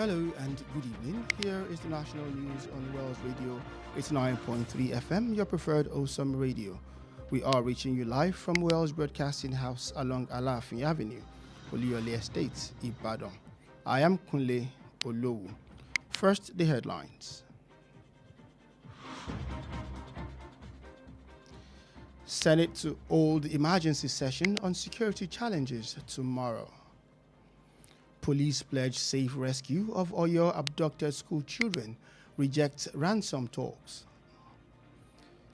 Hello and good evening. Here is the national news on Wells Radio 89.3 FM, your preferred awesome radio. We are reaching you live from Wells Broadcasting House along Alafin Avenue, Oluyole Estate, Ibadan. I am Kunle Olowu. First, the headlines. Senate to hold emergency session on security challenges tomorrow. Police pledge safe rescue of Oyo abducted school children, rejects ransom talks.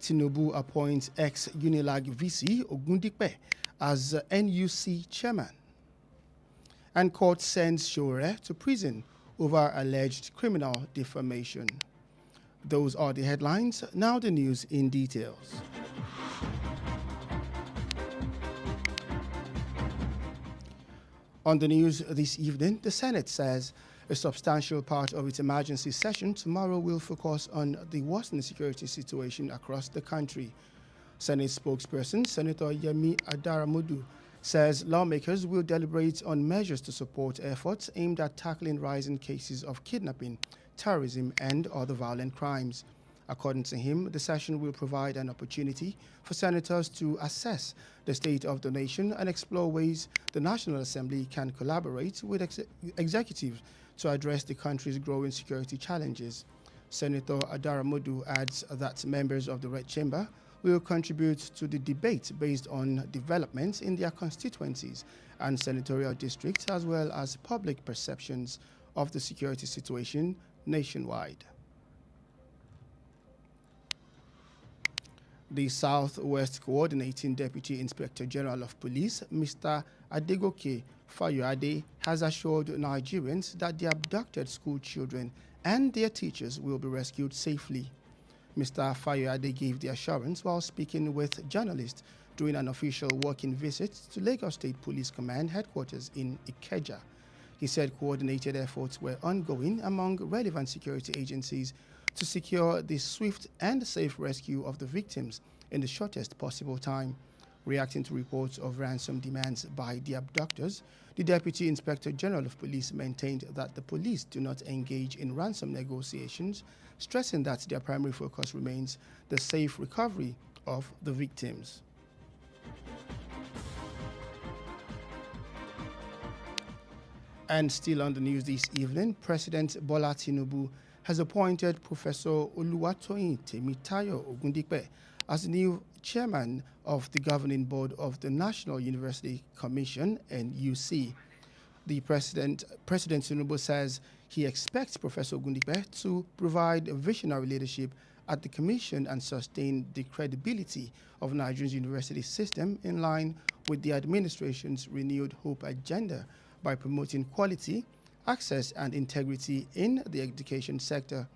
Tinubu appoints ex-Unilag VC Ogundipe as NUC chairman. And court sends Shore to prison over alleged criminal defamation. Those are the headlines. Now the news in details. On the news this evening, the Senate says a substantial part of its emergency session tomorrow will focus on the worsening security situation across the country. Senate spokesperson Senator Yemi Adaramodu says lawmakers will deliberate on measures to support efforts aimed at tackling rising cases of kidnapping, terrorism, and other violent crimes. According to him, the session will provide an opportunity for senators to assess the state of the nation and explore ways the National Assembly can collaborate with executives to address the country's growing security challenges. Senator Adaramodu adds that members of the Red Chamber will contribute to the debate based on developments in their constituencies and senatorial districts, as well as public perceptions of the security situation nationwide. The Southwest Coordinating Deputy Inspector General of Police, Mr. Adegoke Fayoade, has assured Nigerians that the abducted school children and their teachers will be rescued safely. Mr. Fayoade gave the assurance while speaking with journalists during an official working visit to Lagos State Police Command headquarters in Ikeja. He said coordinated efforts were ongoing among relevant security agencies to secure the swift and safe rescue of the victims in the shortest possible time. Reacting to reports of ransom demands by the abductors, the Deputy Inspector General of Police maintained that the police do not engage in ransom negotiations, stressing that their primary focus remains the safe recovery of the victims. And still on the news this evening, President Bola Tinubu has appointed Professor Oluwatoyin Temitayo Ogundipe as the new chairman of the governing board of the National University Commission, NUC. The President Tinubu says he expects Professor Ogundipe to provide visionary leadership at the commission and sustain the credibility of Nigeria's university system in line with the administration's renewed hope agenda by promoting quality, access and integrity in the education sector.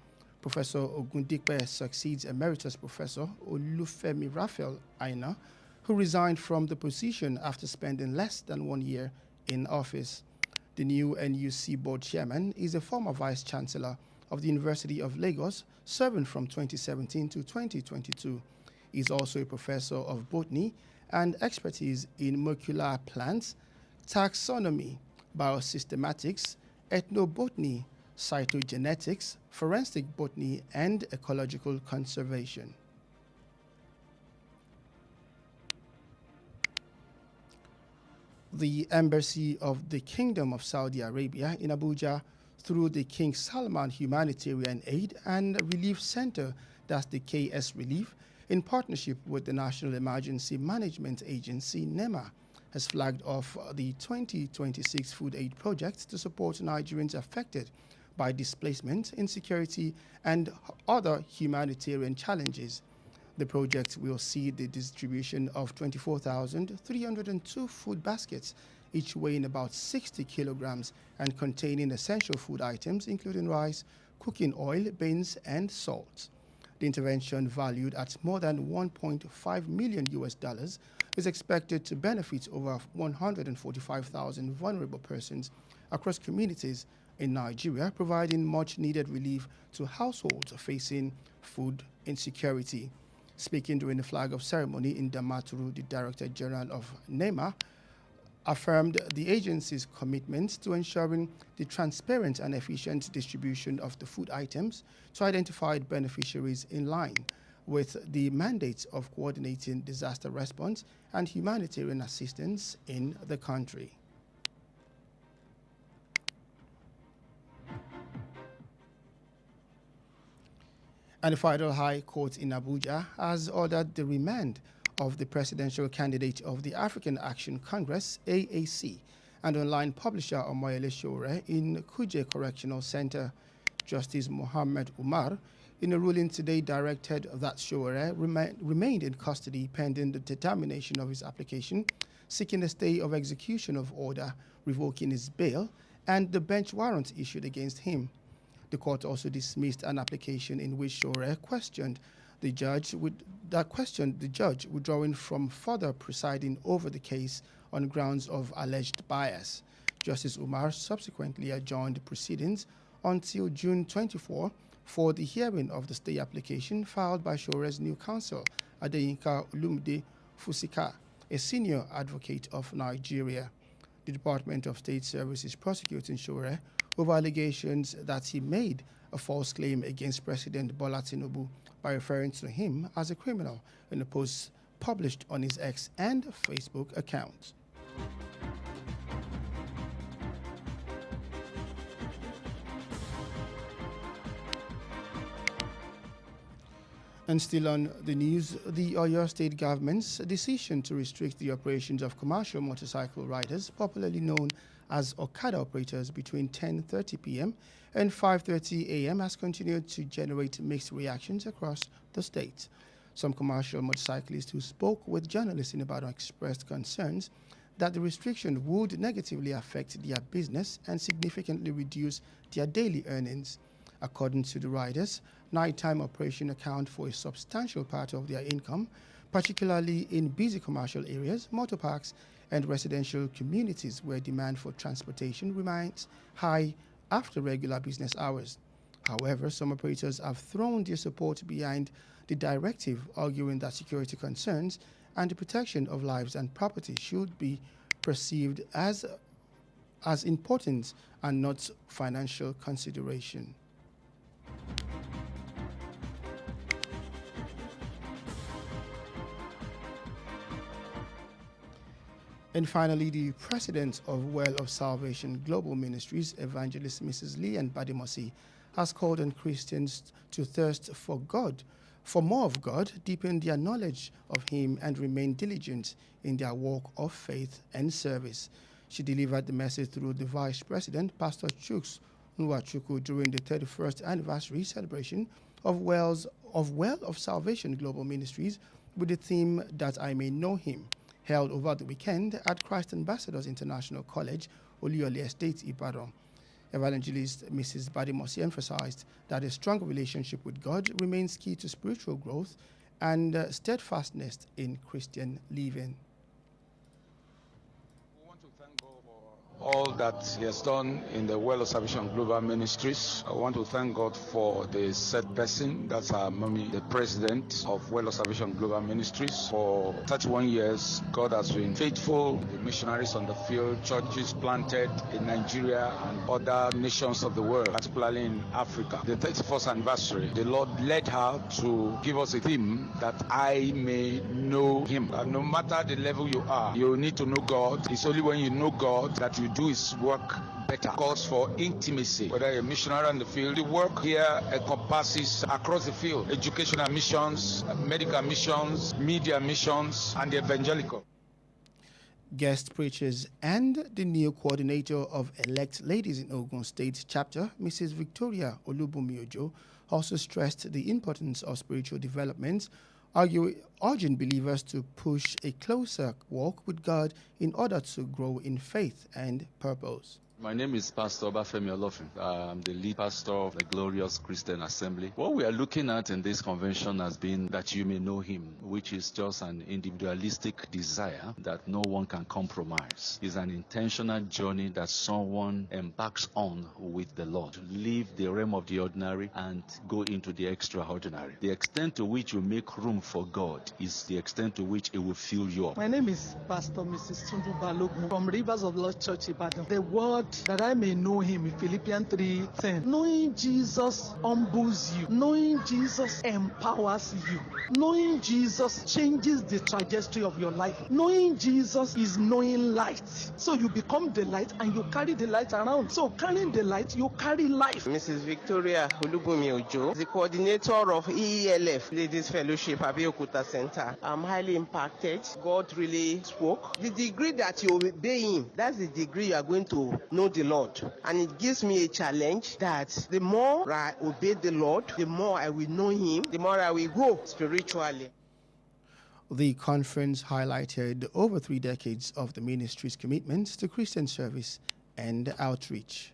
Professor Ogundipe succeeds Emeritus Professor Olufemi Raphael Aina, who resigned from the position after spending less than 1 year in office. The new NUC board chairman is a former vice chancellor of the University of Lagos, serving from 2017 to 2022. He is also a professor of botany and expertise in molecular plants, taxonomy, biosystematics, ethnobotany, cytogenetics, forensic botany, and ecological conservation. The Embassy of the Kingdom of Saudi Arabia in Abuja, through the King Salman Humanitarian Aid and Relief Center, that's the KS Relief, in partnership with the National Emergency Management Agency, NEMA, has flagged off the 2026 food aid project to support Nigerians affected by displacement, insecurity, and other humanitarian challenges. The project will see the distribution of 24,302 food baskets, each weighing about 60 kilograms and containing essential food items, including rice, cooking oil, beans, and salt. The intervention, valued at more than $1.5 million, is expected to benefit over 145,000 vulnerable persons across communities in Nigeria, providing much-needed relief to households facing food insecurity. Speaking during the flag-off ceremony in Damaturu, the Director General of NEMA, affirmed the agency's commitment to ensuring the transparent and efficient distribution of the food items to identified beneficiaries in line with the mandate of coordinating disaster response and humanitarian assistance in the country. And the Federal High Court in Abuja has ordered the remand of the presidential candidate of the African Action Congress, AAC, and online publisher Omowumi in Kuje Correctional Center. Justice Mohammed Umar, in a ruling today, directed that Sowore remained in custody pending the determination of his application, seeking a stay of execution of order revoking his bail and the bench warrant issued against him. The court also dismissed an application in which Sowore questioned the judge withdrawing from further presiding over the case on grounds of alleged bias. Justice Umar subsequently adjourned proceedings until June 24 for the hearing of the stay application filed by Sowore's new counsel, Adeyinka Olumide Fusika, a senior advocate of Nigeria. The Department of State Service is prosecuting Sowore over allegations that he made a false claim against President Bola Tinubu by referring to him as a criminal in a post published on his X and Facebook accounts. And still on the news, the Oyo State government's decision to restrict the operations of commercial motorcycle riders, popularly known as Okada operators, between 10:30 p.m. and 5:30 a.m. has continued to generate mixed reactions across the state. Some commercial motorcyclists who spoke with journalists in Ibadan expressed concerns that the restriction would negatively affect their business and significantly reduce their daily earnings. According to the riders, nighttime operation account for a substantial part of their income, particularly in busy commercial areas, motor parks, and residential communities where demand for transportation remains high after regular business hours. However, some operators have thrown their support behind the directive, arguing that security concerns and the protection of lives and property should be perceived as important and not financial consideration. And finally, the president of Well of Salvation Global Ministries, Evangelist Mrs. Leanne Badimosi, has called on Christians to thirst for God, for more of God, deepen their knowledge of Him, and remain diligent in their walk of faith and service. She delivered the message through the Vice President, Pastor Chuks Nwachukwu, during the 31st anniversary celebration of Well of Salvation Global Ministries with the theme That I May Know Him, held over the weekend at Christ Ambassadors International College, Oluyole Estate, Ibadan. Evangelist Mrs. Badimosi emphasized that a strong relationship with God remains key to spiritual growth and steadfastness in Christian living. We want to thank God for all that He has done in the Well of Salvation Global Ministries. I want to thank God for the said person, that's our mommy, the president of Well of Salvation Global Ministries. For 31 years, God has been faithful. The missionaries on the field, churches planted in Nigeria and other nations of the world, particularly in Africa. The 31st anniversary, the Lord led her to give us a theme that I may know Him. And no matter the level you are, you need to know God. It's only when you know God that you do His work better. Calls for intimacy. Whether you're a missionary in the field, the work here encompasses across the field: educational missions, medical missions, media missions, and the evangelical. Guest preachers and the new coordinator of Elect Ladies in Ogun State chapter, Mrs. Victoria Olubumiojo, also stressed the importance of spiritual development, urging believers to push a closer walk with God in order to grow in faith and purpose. My name is Pastor Obafemi Olofin. I'm the lead pastor of the Glorious Christian Assembly. What we are looking at in this convention has been that you may know him, which is just an individualistic desire that no one can compromise. It's an intentional journey that someone embarks on with the Lord. Leave the realm of the ordinary and go into the extraordinary. The extent to which you make room for God is the extent to which it will fill you up. My name is Pastor Mrs. Tundu Balogun from Rivers of Lord Church Ibadan. The word that I may know him in Philippians 3:10. Knowing Jesus humbles you. Knowing Jesus empowers you. Knowing Jesus changes the trajectory of your life. Knowing Jesus is knowing light. So you become the light and you carry the light around. So carrying the light, you carry life. Mrs. Victoria Olubumi Ojo, the coordinator of EELF Ladies Fellowship Abeokuta Center. I'm highly impacted. God really spoke. The degree that you obey him, that's the degree you are going to know the Lord. And it gives me a challenge that the more I obey the Lord, the more I will know him, the more I will grow spiritually. The conference highlighted over 3 decades of the ministry's commitments to Christian service and outreach.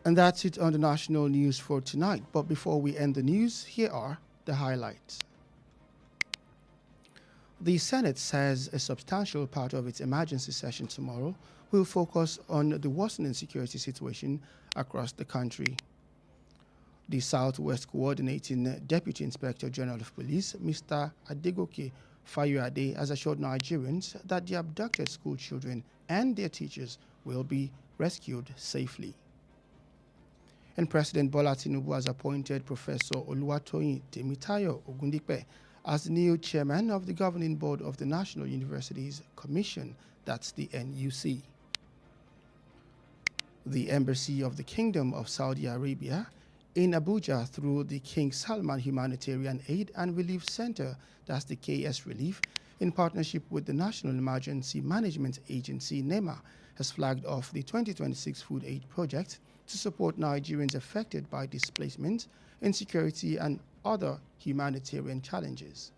And that's it on the national news for tonight. But before we end the news, here are the highlights. The Senate says a substantial part of its emergency session tomorrow will focus on the worsening security situation across the country. The Southwest Coordinating Deputy Inspector General of Police, Mr. Adegoke has assured Nigerians that the abducted school children and their teachers will be rescued safely. And President Bola Tinubu has appointed Professor Oluwatoyin Temitayo as the new chairman of the governing board of the National Universities Commission, that's the NUC. The Embassy of the Kingdom of Saudi Arabia in Abuja, through the King Salman Humanitarian Aid and Relief Center, that's the KS Relief, in partnership with the National Emergency Management Agency, NEMA, has flagged off the 2026 food aid project to support Nigerians affected by displacement, insecurity, and other humanitarian challenges.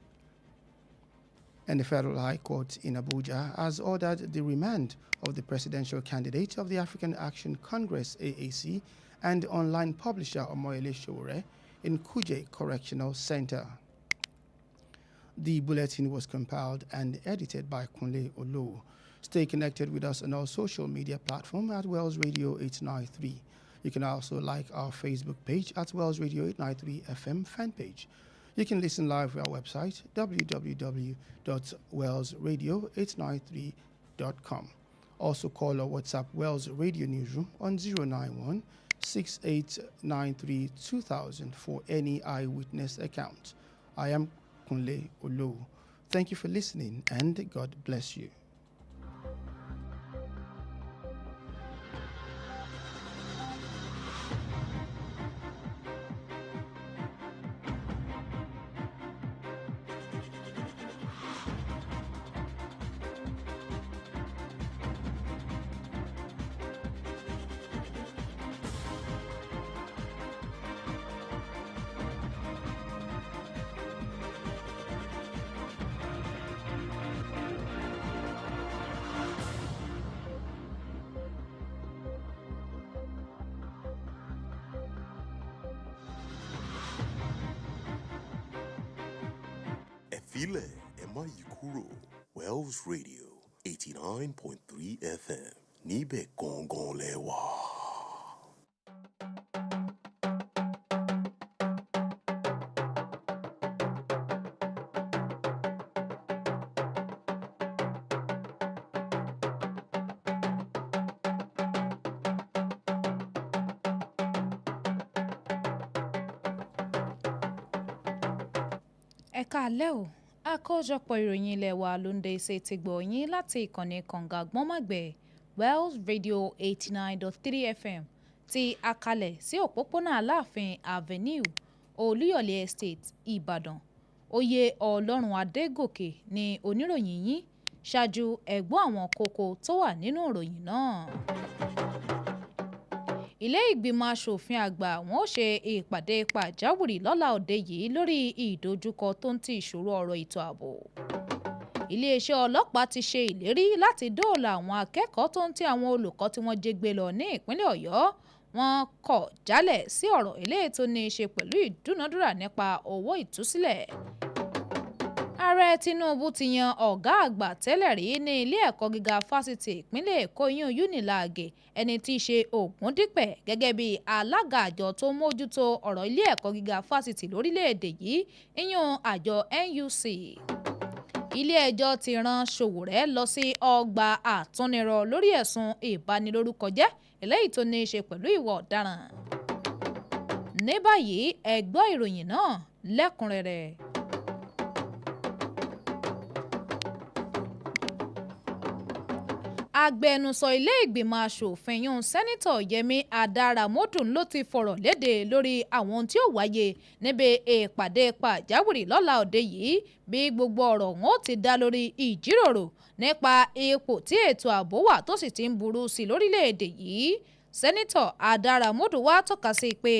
And the Federal High Court in Abuja has ordered the remand of the presidential candidate of the African Action Congress, AAC, and online publisher Omoyele Sowore in Kuje Correctional Center. The bulletin was compiled and edited by Kunle Olowu. Stay connected with us on our social media platform at Wells Radio 893. You can also like our Facebook page at Wells Radio 893 FM fan page. You can listen live on our website, www.wellsradio893.com. Also call or WhatsApp Wells Radio Newsroom on 091 6893 2000 for any eyewitness account. I am Kunle Olowu. Thank you for listening and God bless you. Efile Emma Yukuro, Wells Radio 89.3 FM. Nibe Gongon Lewa. Ẹ káalẹ́ o, àkójọpọ̀ ìròyìn ilé wa ló ń dé ṣe ti gbọ́ yín láti ìkànnì kànga gbọ́nmọ̀gbẹ́ Wells Radio 89.3 FM ti àkàlẹ̀ sí òpópónà Aláàfin Avenue, Olúyọ̀lé Estate, Ìbàdàn. Oyè Ọlọ́run Adégòkè ni oníròyìn yín, ṣáájú ẹ̀gbọ́n àwọn kókó tó wà nínú ìròyìn náà. ilé ìgbìmọ̀ asòfin àgbà wọn ó ṣe ìpàdé pàjáwìrì lọ́la òde yìí lórí ìdojúkọ tó ń ti ìṣòro ọ̀rọ̀ ètò ààbò. iléeṣẹ́ ọlọ́pàá ti ṣe ìlérí láti dóòlà àwọn akẹ́kọ̀ọ́ tó ń ti àwọn olùkọ́ tí wọ́n jí gbé lọ ní ìpínlẹ̀ Ọ̀yọ́. Wọ́n kọ̀ jálẹ̀ sí ọ̀rọ̀ eléyìí tó ní í ṣe pẹ̀lú ìdúnadúrà nípa owó ìtúsílẹ̀. Ààrẹ Tinubu ti yan ọ̀gá àgbà tẹ́lẹ̀ rí ní ilé ẹ̀kọ́ gíga fásitì ìpínlẹ̀ Èkó UNILAG ẹni tí í ṣe Ògúndípẹ̀ gẹ́gẹ́ bí alága àjọ tó mójútó ọ̀rọ̀ ilé ẹ̀kọ́ gíga fásitì lórílẹ̀‐èdè yìí àjọ NUC. Ilé-ẹjọ́ ti rán Sowore lọ sí ọgbà àtúnirọ̀ lórí ẹ̀sùn ìbanilórúkọjẹ́ eléyìí tó ní í ṣe pẹ̀lú ìwà ọ̀daràn. Ní báyìí ẹ gbọ́ ìròyìn náà lẹ́kùnrẹ́rẹ́. Agbẹnusọ ilé ìgbìmọ̀ asòfin sẹ́nitọ̀ Yẹmi Adaramodu ló ti fọ̀rọ̀ léde lórí àwọn ohun tí ó wáyé níbi ìpàdé pàjáwìrì lọ́la òde yìí bí gbogbo ọ̀rọ̀ wọn ó ti dá lórí ìjíròrò nípa ipò tí ètò ààbò wà tó sì ti ń burú sí lórílẹ̀‐èdè yìí. Sẹ́nitọ̀ Adaramodu wá tọ́ka sí pé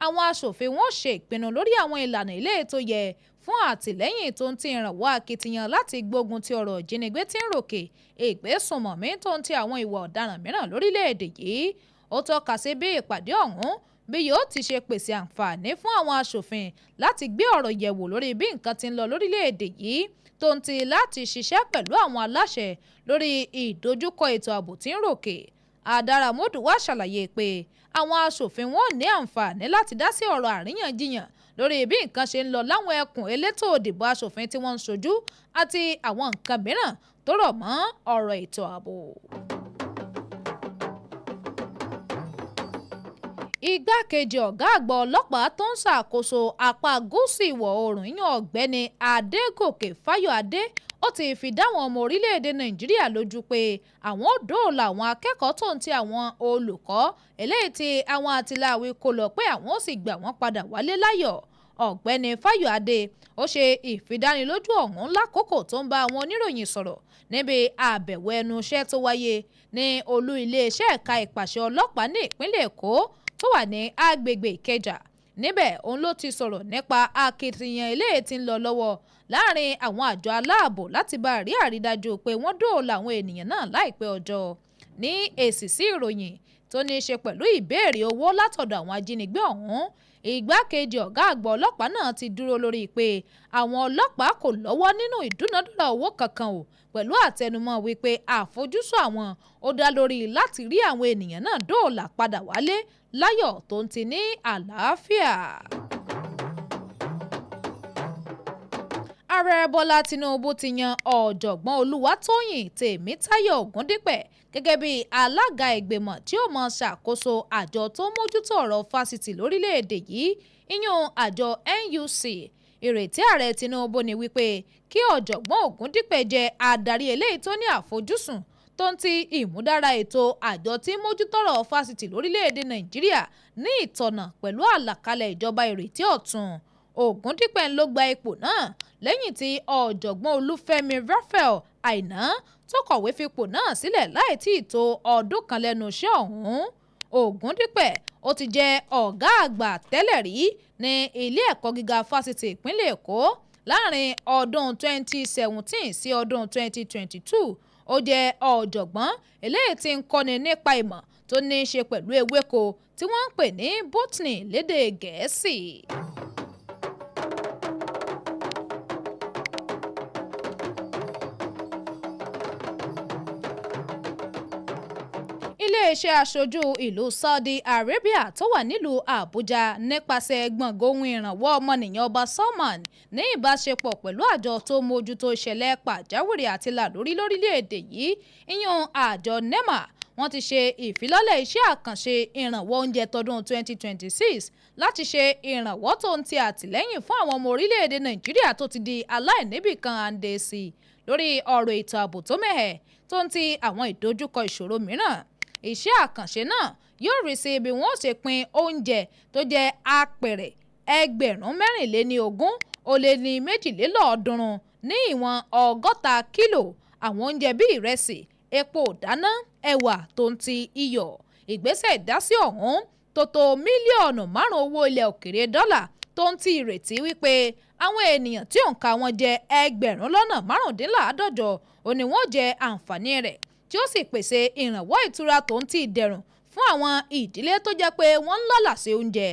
àwọn asòfin wọn ṣe ìpinnu lórí àwọn ìlànà ilé ètò yẹ fún àtìlẹ́yìn tó ń ti ìrànwọ́ akitiyan láti gbógun ti ọ̀rọ̀ ìjínigbé tí ń ròkè ìgbésùnmọ̀mí tó ń ti àwọn ìwà ọ̀daràn mìíràn lórílẹ̀‐èdè yìí. Ó tọ́ka sí bí ìpàdé ọ̀hún bí yóò ti ṣe pèsè àǹfààní fún àwọn asòfin láti gbé ọ̀rọ̀ yẹ̀wò lórí bí nǹkan ti ń lọ lórílẹ̀‐èdè yìí tó ń ti láti ṣiṣẹ́ pẹ̀lú àwọn aláṣẹ lórí ìdojúkọ ètò ààbò tí ń ròkè. Adaramodu wá ṣàlàyé pé àwọn asòfin wọn ò ní àǹfààní láti dá sí ọ̀rọ̀ àríyànjiyàn lórí bí nǹkan ṣe ń lọ láwọn ẹkùn elétò òdìbò asòfin tí wọ́n ń ṣojú àti àwọn nǹkan mìíràn tó rọ̀ mọ́ ọ̀rọ̀ ètò ààbò. Igbákejì ọ̀gá àgbà ọlọ́pàá tó ń ṣàkóso apá gúúsù ìwọ̀ oòrùn ọ̀gbẹ́ni Adegoke Fáyọ̀adé ó ti fi dáwọn ọmọ orílẹ̀-èdè Nàìjíríà lójú pé àwọn ò dóòlà àwọn akẹ́kọ̀ọ́ tó ń ti àwọn olùkọ́ eléyìí tí àwọn àtìláwí kó lọ pé àwọn ó sì gbà wọ́n padà wálé láyọ̀. Ọ̀gbẹ́ni Fáyọ̀adé ó ṣe ìfidánilójú ọ̀hún lákòókò tó ń bá àwọn oníròyìn sọ̀rọ̀ níbi àbẹ̀wò ẹnu iṣẹ́ tó wáyé ní olú iléeṣẹ́ ẹ̀ka ìpàṣẹ ọlọ́pàá ní ìpínlẹ̀ Èkó tó wà ní agbègbè Ìkẹjà. Níbẹ̀ òun ló ti sọ̀rọ̀ nípa akitiyan eléyìí tí ń lọ lọ́wọ́ láàrin àwọn àjọ aláàbò láti bá rí àrídájú pé wọ́n dóòlà àwọn ènìyàn náà láìpẹ́ ọjọ́. Ní èsì sí ìròyìn tó ní í ṣe pẹ̀lú ìbéèrè owó látọ̀dọ̀ àwọn ajínigbé ọ̀hún, igbákejì ọ̀gá àgbà ọlọ́pàá náà ti dúró lórí pé àwọn ọlọ́pàá kò lọ́wọ́ nínú ìdúnadúrà owó kankan o, pẹ̀lú àtẹnumọ́ wípé àfojúsùn àwọn ó dá lórí láti rí àwọn ènìyàn náà dóòlà padà wálé láyọ̀ tó ń ti ní àlàáfíà. Ààrẹ Bọ́lá Tinubu ti yan ọ̀jọ̀gbọ́n Olúwatóyìn Tèmítáyọ̀ Ògúndípẹ̀ gẹ́gẹ́ bí alága ìgbìmọ̀ tí ó máa ṣàkóso àjọ tó mójútó ọ̀rọ̀ fásitì lórílẹ̀‐èdè yìí àjọ NUC. Ìrètí ààrẹ Tinubu ni wípé kí ọ̀jọ̀gbọ́n Ògúndípẹ̀ jẹ́ adarí eléyìí tó ní àfojúsùn tó ń ti ìmúdára ètò àjọ tí mójútó ọ̀rọ̀ fásitì lórílẹ̀‐èdè Nàìjíríà ní ìtọ̀nà pẹ̀lú àlàkalẹ̀ ìjọba ìrètí ọ̀tun. Ògúndípẹ̀ ló gba ipò náà lẹ́yìn tí ọ̀jọ̀gbọ́n Olúfẹ́mi Raphael Àìná tó kọ̀wé fipò náà sílẹ̀ láì tí ì tó ọdún kan lẹ́nu iṣẹ́ ọ̀hún. Ògúndípẹ̀ ó ti jẹ́ ọ̀gá àgbà tẹ́lẹ̀ rí ní ilé ẹ̀kọ́ gíga fásitì ìpínlẹ̀ Èkó láàrin ọdún 2017 sí ọdún 2022. Ó jẹ́ ọ̀jọ̀gbọ́n eléyìí tí ń kọ́ni nípa ìmọ̀ tó ní í ṣe pẹ̀lú ewéko tí wọ́n ń pè ní botany lédè Gẹ̀ẹ́sì. Iléeṣẹ́ aṣojú ìlú Saudi Arabia tó wà nílùú Àbújá nípasẹ̀ gbọ̀ngàn ohun ìrànwọ́ ọmọnìyàn Ọba Salman ní ìbáṣepọ̀ pẹ̀lú àjọ tó mójútó ìṣẹ̀lẹ̀ pàjáwìrì àti làlórí lórílẹ̀‐èdè yìí àjọ NEMA. Wọ́n ti ṣe ìfilọ́lẹ̀ iṣẹ́ àkànṣe ìrànwọ́ oúnjẹ tọdún 2026 láti ṣe ìrànwọ́ tó ń ti àtìlẹ́yìn fún àwọn ọmọ orílẹ̀‐èdè Nàìjíríà tó ti di aláìníbìkan àǹdẹ̀sì lórí ọ̀rọ̀ ètò ààbò tó mẹ́hẹ̀ tó ń ti àwọn ìdojúkọ ìṣòro mìíràn. Iṣẹ́ àkànṣe náà yóò rí sí bí wọ́n ṣe pín oúnjẹ tó jẹ́ apẹ̀rẹ̀ 24,000 ní ìwọ̀n 60 kílò àwọn oúnjẹ bíi ìrẹsì, epo ìdáná, ẹ̀wà tó ń ti iyọ̀. ìgbésẹ̀ ìdásí ọ̀hún tó tó mílíọ̀nù 5 owó ilẹ̀ òkèrè dọ́là tó ń ti ìrètí wípé àwọn ènìyàn tí òǹkà wọn jẹ́ 1,000,000 ò ní wọ́n jẹ àǹfààní rẹ̀ tí ó sì pèsè ìrànwọ́ ìtura tó ń ti ìdẹ̀rùn fún àwọn ìdílé tó jẹ́ pé wọ́n ń lọ́lá sí oúnjẹ.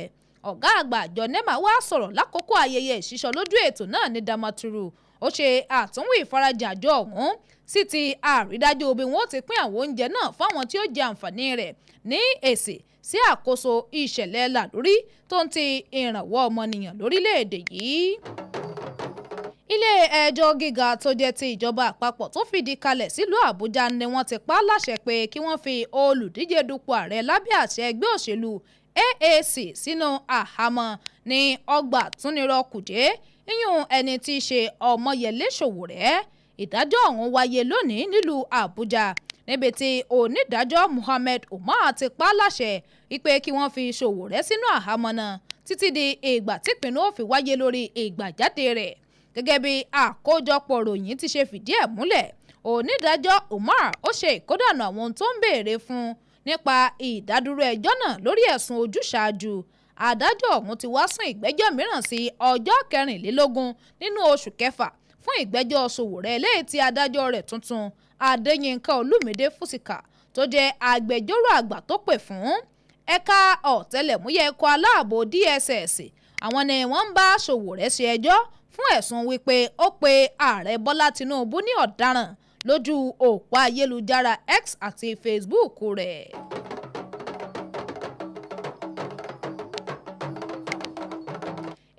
Ọ̀gá àgbà àjọ NEMA wá sọ̀rọ̀ lákòókò ayẹyẹ ìṣísọ́ lójú ètò náà ní Damaturu. Ó ṣe àtúnwò ìfarajìn àjọ ọ̀hún sí ti àrídájú bí wọ́n ti pín àwọn oúnjẹ náà fáwọn tí ó jẹ àǹfààní rẹ̀ ní èsì sí àkóso ìṣẹ̀lẹ̀ làlórí tó ń ti ìrànwọ́ ọmọnìyàn lórílẹ̀‐èdè yìí. Ilé ẹjọ́ gíga tó jẹ́ ti ìjọba àpapọ̀ tó fìdí kalẹ̀ sílùú Àbújá ni wọ́n ti pa á láṣẹ pé kí wọ́n fi olùdíje dupò ààrẹ lábẹ́ àṣẹ ẹgbẹ́ òṣèlú AAC sínú àhámọ́ ní ọgbà túnirọ́ Kùjé iyún ẹni tí í ṣe Ọmọyẹlé Sowore. Ìdájọ́ ọ̀hún wáyé lónìí nílùú Àbújá níbi tí onídàájọ́ Muhammed Umar ti pa á láṣẹ wípé kí wọ́n fi Sowore sínú àhámọ́ náà títí di ìgbà típinnu ó fi wáyé lórí ìgbàjáde rẹ̀. Gẹ́gẹ́ bí àkójọpọ̀ ròyìn ti ṣe fìdí ẹ̀ múlẹ̀, onídàájọ́ Umar ó ṣe ìkódànù àwọn ohun tó ń béèrè fún nípa ìdádúró ẹjọ́ náà lórí ẹ̀sùn ojúṣàájú. Adájọ́ ọ̀hún ti wá sún ìgbẹ́jọ́ mìíràn sí ọjọ́ 24 nínú oṣù kẹfà fún ìgbẹ́jọ́ Sowore eléyìí tí adájọ́ rẹ̀ tuntun Adéyínká Olúmídé Fúsìkà tó jẹ́ agbẹjọ́rò àgbà tó pè fún. Ẹ̀ka ọ̀tẹlẹ̀múyẹ́ ẹ̀kọ́ aláàbò DSS àwọn ni wọ́n ń bá Sowore ṣe ẹjọ́ fún ẹ̀sùn wípé ó pe ààrẹ Bọ́lá Tinubu ní ọ̀daràn lójú òpó ayélujára X àti Facebook rẹ̀.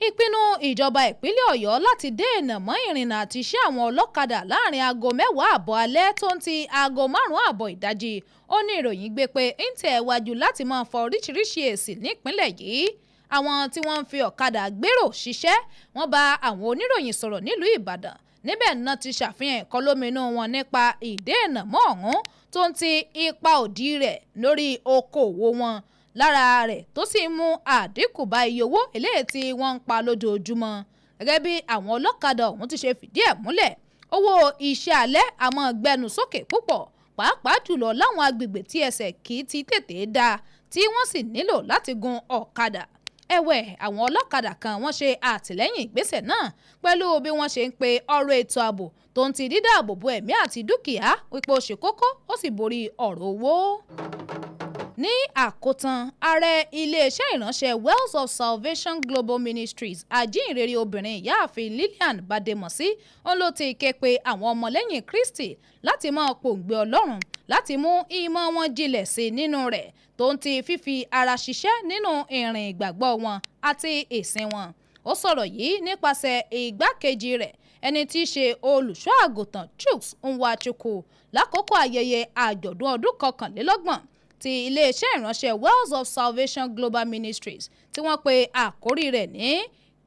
Ìpinnu ìjọba ìpínlẹ̀ Ọ̀yọ́ láti dènà mọ́ ìrìnnà àti iṣẹ́ àwọn ọlọ́kadà láàrin aago 10:30 alẹ́ tó ń ti aago 5:30 ìdájí ó ní ìròyìn gbé pé ń tẹ̀ wájú láti máa fọ oríṣiríṣi èsì nípínlẹ̀ yìí. Àwọn tí wọ́n ń fi ọ̀kadà gbèrò ṣiṣẹ́ wọ́n bá àwọn oníròyìn sọ̀rọ̀ nílùú Ìbàdàn níbẹ̀ náà ti ṣàfihàn ẹ̀kọ́ lóminú wọn nípa ìdènà mọ́ ọ̀hún tó ń ti ipa òdì rẹ̀ lórí okòòwò wọn lára rẹ̀ tó sì mú àdínkù bá iye owó eléyìí tí wọ́n ń pa lójoojúmọ́. Gẹ́gẹ́ bí àwọn ọlọ́kadà ọ̀hún ti ṣe fìdí ẹ̀ múlẹ̀, owó iṣẹ́ alẹ́ àmọ́ gbẹnu sókè púpọ̀ pàápàá jùlọ láwọn agbègbè tí ẹsẹ̀ kì í ti tètè dá tí wọ́n sì nílò láti gun ọ̀kadà. Ẹ̀wẹ̀, àwọn ọlọ́kadà kan wọ́n ṣe àtìlẹ́yìn ìgbésẹ̀ náà pẹ̀lú bí wọ́n ṣe ń pe ọ̀rọ̀ ètò ààbò tó ń ti dídáàbòbò ẹ̀mí àti dúkìá wípé ó ṣe kókó ó sì borí ọ̀rọ̀ owó. Ní àkótán, ààrẹ iléeṣẹ́ ìránṣẹ́ Wells of Salvation Global Ministries ajínrere obìnrin ìyáàfin Lillian Bademosi òun ló ti ké pe àwọn ọmọlẹ́yìn Kristi láti máa pòǹgbẹ Ọlọ́run láti mú ìmọ̀ wọn jinlẹ̀ sí nínú rẹ̀ tó ń ti fífi ara ṣiṣẹ́ nínú ìrìn ìgbàgbọ́ wọn àti ìsìn wọn. Ó sọ̀rọ̀ yìí nípasẹ̀ ìgbákejì rẹ̀ ẹni tí í ṣe olùṣọ́ àgùntàn Chuks Nwachukwu lákòókò ayẹyẹ àjọ̀dún ọdún 21 ti iléeṣẹ́ ìránṣẹ́ Wells of Salvation Global Ministries tí wọ́n pe àkórí rẹ̀ ní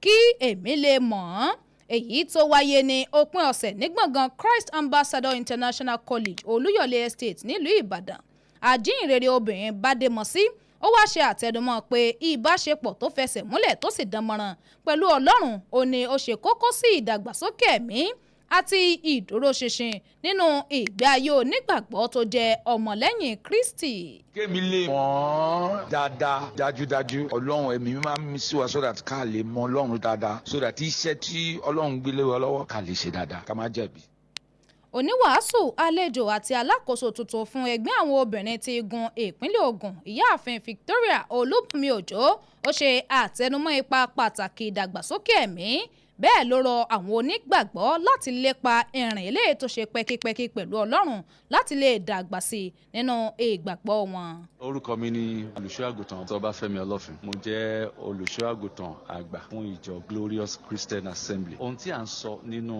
kí èmi lè mọ̀ ọ́n. Èyí tó wáyé ní òpin ọ̀sẹ̀ ní gbọ̀ngàn Christ Ambassador International College Olúyọ̀lé Estate nílùú Ìbàdàn. Àjíǹrere obìnrin Bádémọsí ó wá ṣe àtẹnumọ́ pé ìbáṣepọ̀ tó fẹsẹ̀ múlẹ̀ tó sì dánmọ́ràn pẹ̀lú Ọlọ́run ó ní ó ṣe kókó sí ìdàgbàsókè ẹ̀mí àti ìdúróṣinṣin nínú ìgbé ayé onígbàgbọ́ tó jẹ́ ọmọlẹ́yìn Kristi. kémi lè mọ̀ dáadáa dájúdájú Ọlọ́run ẹ̀mí máa ń mí sí wa so that ká lè mọ̀ Ọlọ́run dáadáa so that iṣẹ́ tí Ọlọ́run gbélé wa lọ́wọ́ ká lè ṣe dáadáa ká má jẹ̀bi. Oníwàásù àlejò àti alákòóso tuntun fún ẹgbẹ́ àwọn obìnrin ti igun ìpínlẹ̀ Ògùn ìyáàfin Victoria Olúbùnmi Òjó ó ṣe àtẹnumọ́ ipa pàtàkì ìdàgbàsókè ẹ̀mí bẹ́ẹ̀ ló rọ àwọn onígbàgbọ́ láti lépa ìrìn eléyìí tó ṣe pẹ́kípẹ́kí pẹ̀lú Ọlọ́run láti lè dàgbà sí i nínú ìgbàgbọ́ wọn. Orúkọ mi ni olùṣọ́ àgùntàn Ọbáfẹ́mi Ọlọ́fin. Mo jẹ́ olùṣọ́ àgùntàn àgbà fún ìjọ Glorious Christian Assembly. Ohun tí à ń sọ nínú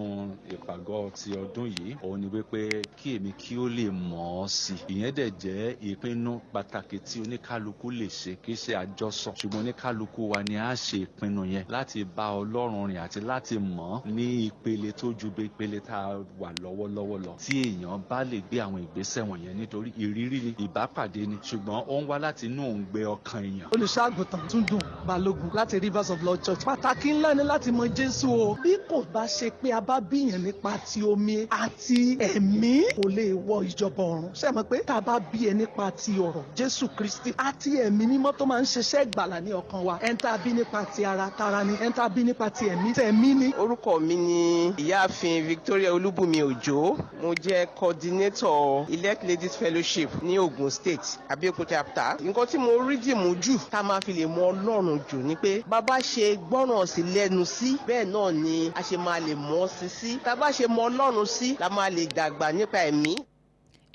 ìpàgọ́ ti ọdún yìí òun ni wípé kí èmi kí ó lè mọ̀ ọ́ sí i. Ìyẹn dẹ̀ jẹ́ ìpinnu pàtàkì tí oníkálukú lè ṣe kì í ṣe àjọsọ ṣùgbọ́n oníkálukú wa ni a ṣe ìpinnu yẹn láti bá Ọlọ́run rìn àti láti mọ̀ ní ìpele tó ju ìpele tá a wà lọ́wọ́lọ́wọ́ lọ tí èèyàn bá lè gbé àwọn ìgbésẹ̀ wọ̀nyẹn nítorí ìrírí ni ìbápàdé ni ṣùgbọ́n ó ń wá láti inú òǹgbẹ ọkàn èèyàn. Olùṣọ́-àgùntàn Túndùn Balógun láti Rivers of Lord Church. Pàtàkì ńlá ni láti mọ Jésù o. Bí kò bá ṣe pé a bá bíyàn nípa ti omi àti ẹ̀mí kò lè wọ ìjọba ọ̀run. Ṣé mọ̀ pé tá a bá bí ẹ nípa ti ọ̀rọ̀ Jésù Kristi àti ẹ̀mí mímọ́ tó máa ń ṣiṣẹ́ ìgbàlà ní ọkàn wa. Ẹni tá a bí nípa ti ara tara ni, ẹni tá a bí nípa ti ẹ̀mí tẹ̀mí ni. Orúkọ mi ni Ìyáàfin Victoria Olúbùnmi Òjó. Mo jẹ́ coordinator Elect Ladies Fellowship ní Ogun State, Abeokuta chapter. Nǹkan tí mo rí dìmú jù tá a máa fi lè mọ Ọlọ́run jù ni pé bàbá ṣe gbọ́ràn sí lẹ́nu sí bẹ́ẹ̀ náà ni a ṣe máa lè mọ̀ sí sí. Tá a bá ṣe mọ Ọlọ́run sí la máa lè dàgbà nípa ẹ̀mí.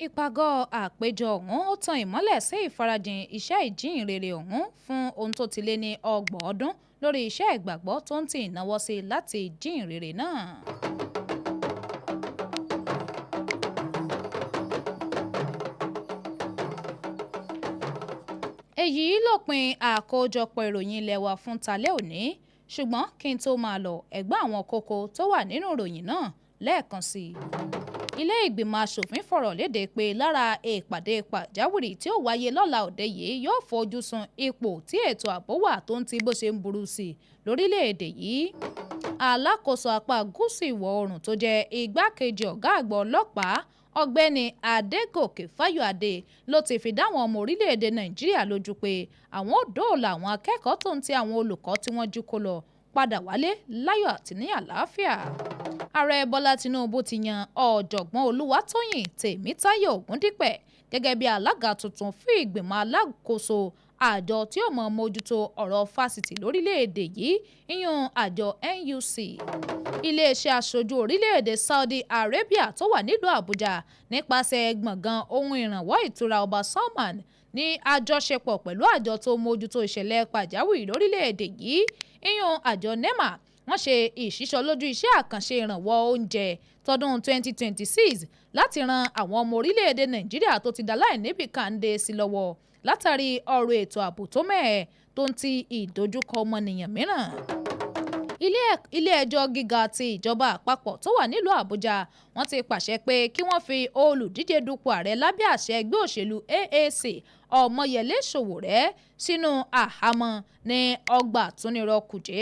Ìpàgọ́ àpéjọ ọ̀hún ó tan ìmọ́lẹ̀ sí ìfarajìn iṣẹ́ ìjíhìnrere ọ̀hún fún ohun tó ti lé ní 30 ọdún lórí iṣẹ́ ìgbàgbọ́ tó ń tì ìnáwó sí láti jíhìnrere náà. Èyí lópin àkójọpọ̀ ìròyìn ilé wa fún talẹ́ òní ṣùgbọ́n kí n tó máa lọ ẹ̀gbọ́n àwọn kókó tó wà nínú ìròyìn náà lẹ́ẹ̀kan sí i. Ilé ìgbìmọ̀ asòfin fọ̀rọ̀ léde pé lára ìpàdé pàjáwìrì tí ó wáyé lọ́la òde yìí yóò fojú sun ipò tí ètò ààbò wà tó ń ti bó ṣe ń burú sí i lórílẹ̀‐èdè yìí. Alákòóso apá gúúsù ìwọ̀ oòrùn tó jẹ́ igbákejì ọ̀gá àgbà ọlọ́pàá ọ̀gbẹ́ni Adegoke Fáyọ̀adé ló ti fi dáwọn ọmọ orílẹ̀‐èdè Nàìjíríà lójú pé àwọn ò dóòlà àwọn akẹ́kọ̀ọ́ tó ń ti àwọn olùkọ́ tí wọ́n jí kó lọ padà wálé láyọ̀ àti ní àlàáfíà. Ààrẹ Bọ́lá Tinubu ti yan ọ̀jọ̀gbọ́n Olúwatóyìn Tèmítáyọ̀ Ògúndípẹ̀ gẹ́gẹ́ bí alága tuntun fún ìgbìmọ̀ alákòóso àjọ tí ó mọ̀ mójútó ọ̀rọ̀ fásitì lórílẹ̀‐èdè yìí ìyún àjọ NUC. Iléeṣẹ́ aṣojú orílẹ̀‐èdè Saudi Arabia tó wà nílùú Àbújá nípasẹ̀ gbọ̀ngàn ohun ìrànwọ́ ìtura ọba Salman ní àjọṣepọ̀ pẹ̀lú àjọ tó mójútó ìṣẹ̀lẹ̀ pàjáwìrì lórílẹ̀‐èdè yìí ìyún àjọ NEMA wọ́n ṣe ìṣísọlójú iṣẹ́ àkànṣe ìrànwọ́ oúnjẹ tọdún 2026 láti ran àwọn ọmọ orílẹ̀-èdè Nàìjíríà tó ti dáláì níbì kàńdé sí lọ́wọ́ látàrí ọ̀rọ̀ ètò ààbò tó mẹ́ẹ̀ tó ń ti ìdojúkọ ọmọnìyàn mìíràn. Ilé ẹjọ́ gíga ti ìjọba àpapọ̀ tó wà nílùú Àbújá wọ́n ti pàṣẹ pé kí wọ́n fi olùdíje dupò ààrẹ lábẹ́ àṣẹ ẹgbẹ́ òṣèlú AAC Ọmọyẹlé Sowore sínú àhámọ́ ní ọgbà túnirọ Kùjé.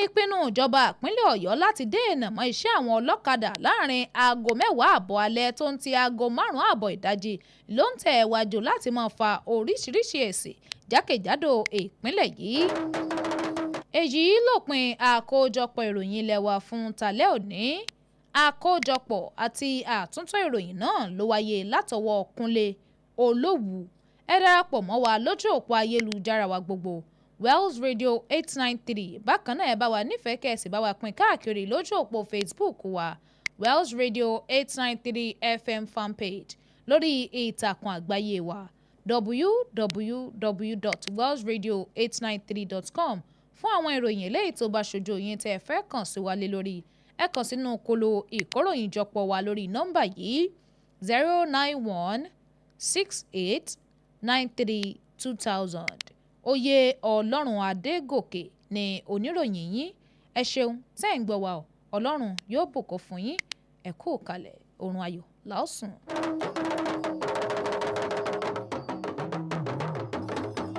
Ìpinnu ìjọba ìpínlẹ̀ Ọ̀yọ́ láti dènà mọ́ iṣẹ́ àwọn ọlọ́kadà láàrin aago 10 alẹ́ tó ń ti aago 5 ìdájí ló ń tẹ̀ wájú láti máa fa oríṣiríṣi èsì jákèjádò ìpínlẹ̀ yìí. Èyí lópin àkójọpọ̀ ìròyìn ilé wa fún talẹ́ òní. Àkójọpọ̀ àti àtúntò ìròyìn náà ló wáyé látọwọ́ Kunle Olowu. Ẹ darapọ̀ mọ́ wa lójú òpó ayélujára wa gbogbo Wells Radio 893 bákan náà ẹ bá wa nífẹ̀ẹ́ kẹ́sì bá wa pín káàkiri lójú òpó Facebook wa Wells Radio 893 FM fanpage lórí ìtàkùn àgbáyé wa www.wellsradio893.com fún àwọn ìròyìn eléyìí tó bá ṣojú yín tẹ́ ẹ fẹ́ kàn sí wa lé lórí ẹ kàn sínú kolo ìkóròyìnjọpọ̀ wa lórí nọ́mbà yìí 09168932000. Oyè Ọlọ́run Adégòkè ni oníròyìn yín ẹ ṣeun tẹ́ ń gbọ́ wa Ọlọ́run yóò bùkún fún yín ẹ kú kalẹ̀ oorun ayọ̀ lásùn.